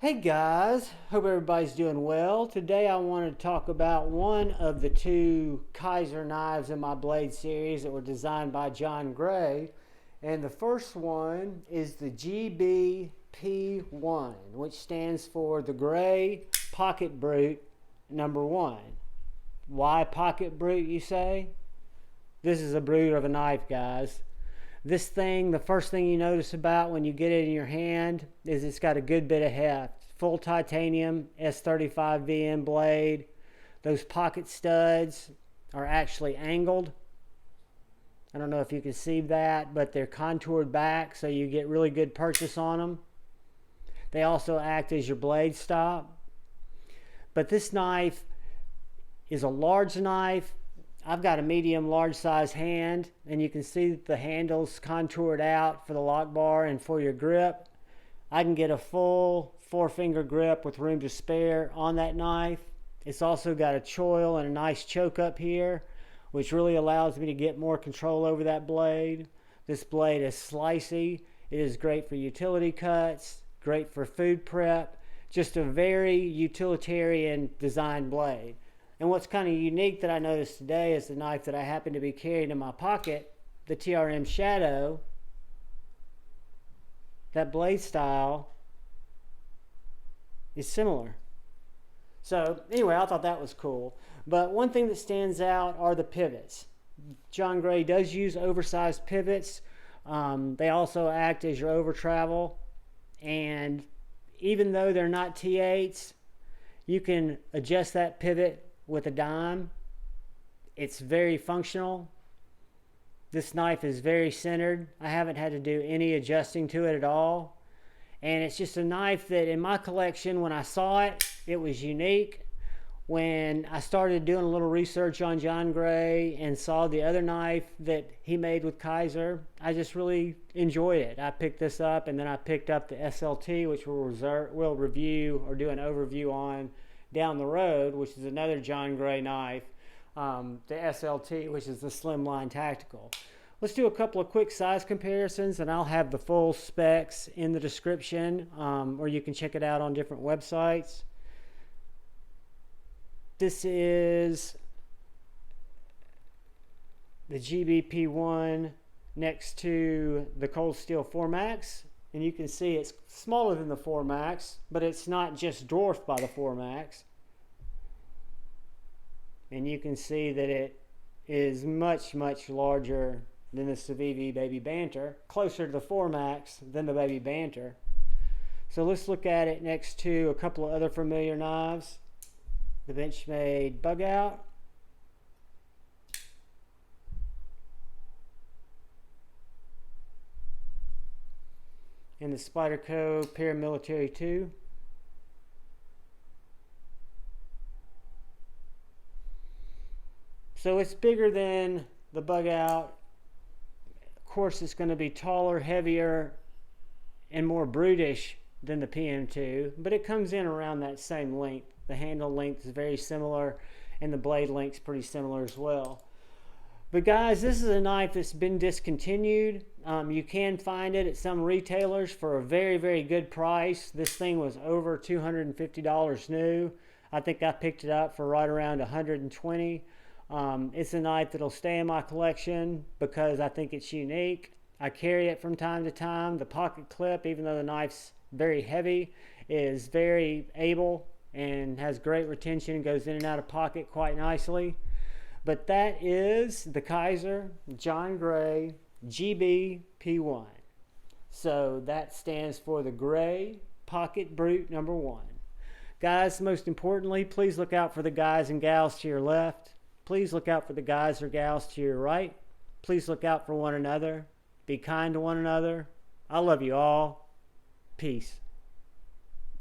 Hey guys, hope everybody's doing well. Today I want to talk about one of the two Kizer knives in my blade series that were designed by John Gray. And the first one is the GBP1, which stands for the Gray Pocket Brute #1. Why Pocket Brute, you say? This is a brute of a knife, guys. This thing, the first thing you notice about when you get it in your hand is it's got a good bit of heft. Full titanium S35VN blade. Those pocket studs are actually angled. I don't know if you can see that, but they're contoured back so you get really good purchase on them. They also act as your blade stop. But this knife is a large knife. I've got a medium large size hand, and you can see that the handle's contoured out for the lock bar and for your grip. I can get a full 4-finger grip with room to spare on that knife. It's also got a choil and a nice choke up here, which really allows me to get more control over that blade. This blade is slicey. It is great for utility cuts, great for food prep, just a very utilitarian design blade. And what's kind of unique that I noticed today is the knife that I happen to be carrying in my pocket, the TRM Shadow. That blade style is similar. So anyway, I thought that was cool. But one thing that stands out are the pivots. John Gray does use oversized pivots. They also act as your over travel. And even though they're not T8s, you can adjust that pivot with a dime. It's very functional. This knife is very centered. I haven't had to do any adjusting to it at all. And it's just a knife that in my collection, when I saw it, it was unique. When I started doing a little research on John Gray and saw the other knife that he made with Kizer, I just really enjoyed it. I picked this up, and then I picked up the SLT, which we'll review or do an overview on down the road, which is another John Gray knife. The SLT, which is the Slimline Tactical. Let's do a couple of quick size comparisons, and I'll have the full specs in the description, or you can check it out on different websites. This is the GBP1 next to the Cold Steel 4MAX, and you can see it's smaller than the 4MAX, but it's not just dwarfed by the 4MAX. And you can see that it is much, much larger than the Civivi Baby Banter, closer to the 4MAX than the Baby Banter. So let's look at it next to a couple of other familiar knives. The Benchmade Bug Out. And the Spyderco Paramilitary 2. So it's bigger than the Bug Out. Of course, it's going to be taller, heavier, and more brutish than the PM2, but it comes in around that same length. The handle length is very similar, and the blade length is pretty similar as well. But guys, this is a knife that's been discontinued. You can find it at some retailers for a very, very good price. This thing was over $250 new. I think I picked it up for right around $120. It's a knife that'll stay in my collection because I think it's unique. I carry it from time to time. The pocket clip, even though the knife's very heavy, is very able and has great retention, goes in and out of pocket quite nicely. But that is the Kizer John Gray GBP1. So that stands for the Gray Pocket Brute #1. Guys, most importantly, please look out for the guys and gals to your left. Please look out for the guys or gals to your right. Please look out for one another. Be kind to one another. I love you all. Peace.